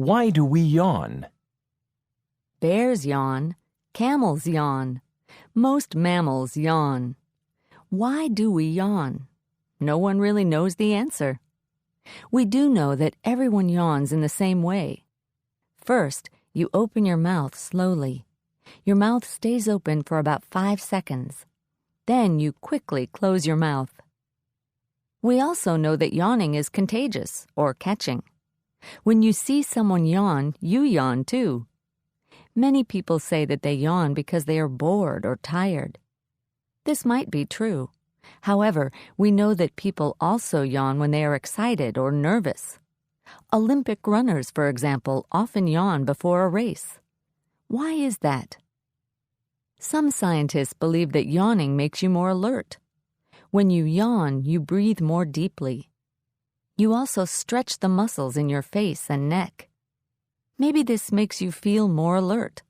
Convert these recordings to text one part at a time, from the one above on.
Why do we yawn? Bears yawn. Camels yawn. Most mammals yawn. Why do we yawn? No one really knows the answer. We do know that everyone yawns in the same way. First, you open your mouth slowly. Your mouth stays open for about 5 seconds. Then you quickly close your mouth. We also know that yawning is contagious or catching. When you see someone yawn, you yawn too. Many people say that they yawn because they are bored or tired. This might be true. However, we know that people also yawn when they are excited or nervous. Olympic runners, for example, often yawn before a race. Why is that? Some scientists believe that yawning makes you more alert. When you yawn, you breathe more deeply. You also stretch the muscles in your face and neck. Maybe this makes you feel more alert.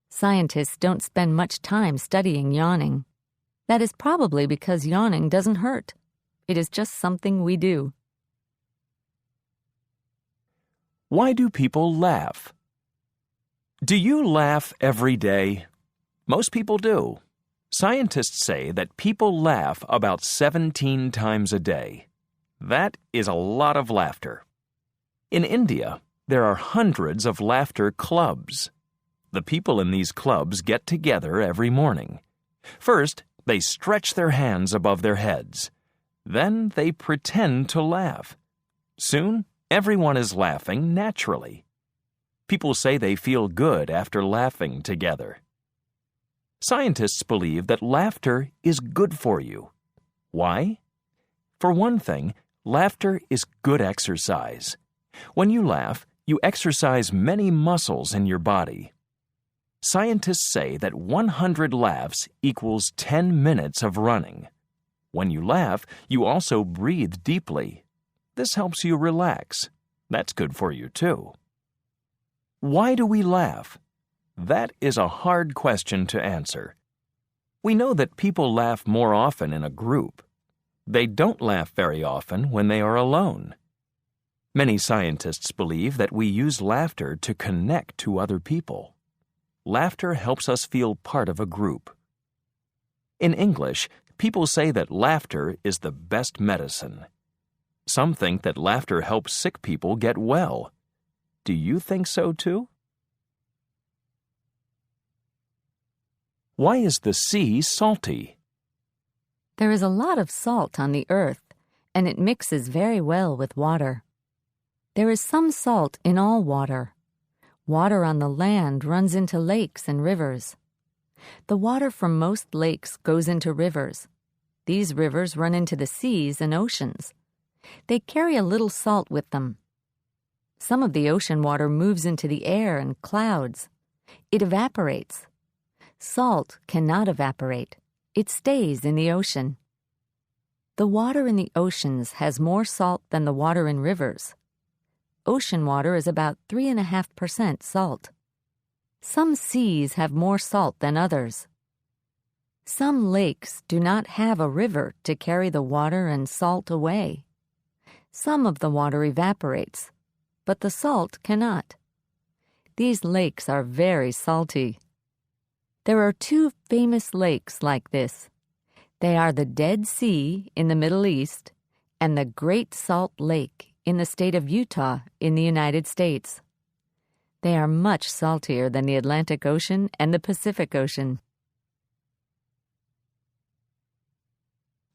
Scientists don't spend much time studying yawning. That is probably because yawning doesn't hurt. It is just something we do. Why do people laugh? Do you laugh every day? Most people do. Scientists say that people laugh about 17 times a day. That is a lot of laughter. In India, there are hundreds of laughter clubs. The people in these clubs get together every morning. First, they stretch their hands above their heads. Then they pretend to laugh. Soon, everyone is laughing naturally. People say they feel good after laughing together. Scientists believe that laughter is good for you. Why? For one thing, laughter is good exercise. When you laugh, you exercise many muscles in your body. Scientists say that 100 laughs equals 10 minutes of running. When you laugh, you also breathe deeply. This helps you relax. That's good for you too. Why do we laugh? That is a hard question to answer. We know that people laugh more often in a group. They don't laugh very often when they are alone. Many scientists believe that we use laughter to connect to other people. Laughter helps us feel part of a group. In English, people say that laughter is the best medicine. Some think that laughter helps sick people get well. Do you think so too? Why is the sea salty? There is a lot of salt on the earth, and it mixes very well with water. There is some salt in all water. Water on the land runs into lakes and rivers. The water from most lakes goes into rivers. These rivers run into the seas and oceans. They carry a little salt with them. Some of the ocean water moves into the air and clouds. It evaporates. Salt cannot evaporate. It stays in the ocean. The water in the oceans has more salt than the water in rivers. Ocean water is about 3.5% salt. Some seas have more salt than others. Some lakes do not have a river to carry the water and salt away. Some of the water evaporates, but the salt cannot. These lakes are very salty. There are 2 famous lakes like this. They are the Dead Sea in the Middle East and the Great Salt Lake in the state of Utah in the United States. They are much saltier than the Atlantic Ocean and the Pacific Ocean.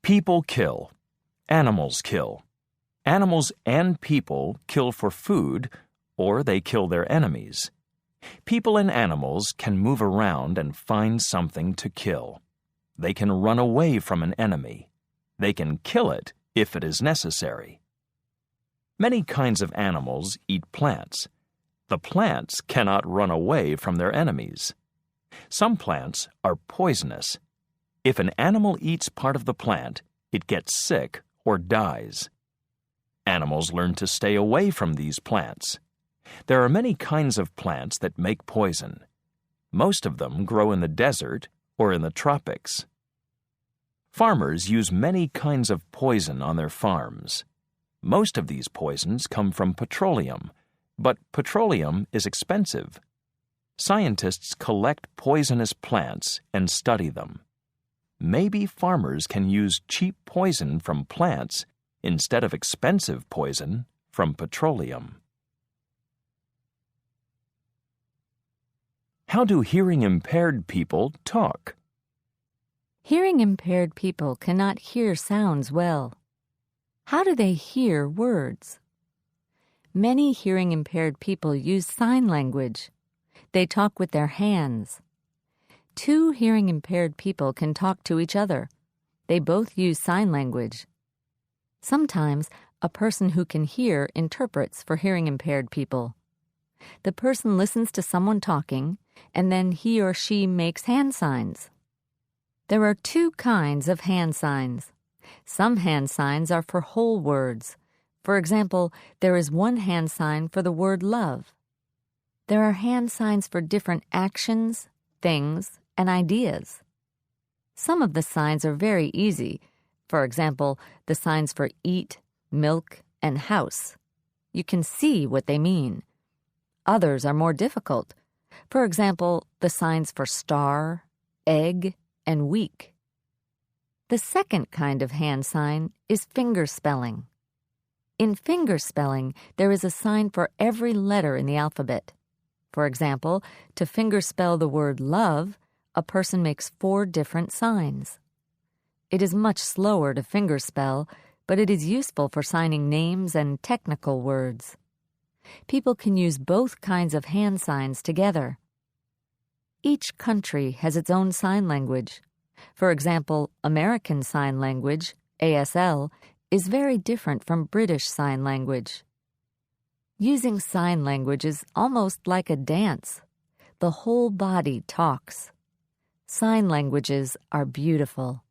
People kill. Animals kill. Animals and people kill for food, or they kill their enemies. People and animals can move around and find something to kill. They can run away from an enemy. They can kill it if it is necessary. Many kinds of animals eat plants. The plants cannot run away from their enemies. Some plants are poisonous. If an animal eats part of the plant, it gets sick or dies. Animals learn to stay away from these plants. There are many kinds of plants that make poison. Most of them grow in the desert or in the tropics. Farmers use many kinds of poison on their farms. Most of these poisons come from petroleum, but petroleum is expensive. Scientists collect poisonous plants and study them. Maybe farmers can use cheap poison from plants instead of expensive poison from petroleum. How do hearing-impaired people talk? Hearing-impaired people cannot hear sounds well. How do they hear words? Many hearing-impaired people use sign language. They talk with their hands. Two hearing-impaired people can talk to each other. They both use sign language. Sometimes, a person who can hear interprets for hearing-impaired people. The person listens to someone talking, and then he or she makes hand signs. There are two kinds of hand signs. Some hand signs are for whole words. For example, there is one hand sign for the word love. There are hand signs for different actions, things, and ideas. Some of the signs are very easy. For example, the signs for eat, milk, and house. You can see what they mean. Others are more difficult. For example, the signs for star, egg, and week. The second kind of hand sign is finger spelling. In finger spelling, there is a sign for every letter in the alphabet. For example, to fingerspell the word love, a person makes 4 different signs. It is much slower to fingerspell, but it is useful for signing names and technical words. People can use both kinds of hand signs together. Each country has its own sign language. For example, American Sign Language, ASL, is very different from British Sign Language. Using sign language is almost like a dance. The whole body talks. Sign languages are beautiful.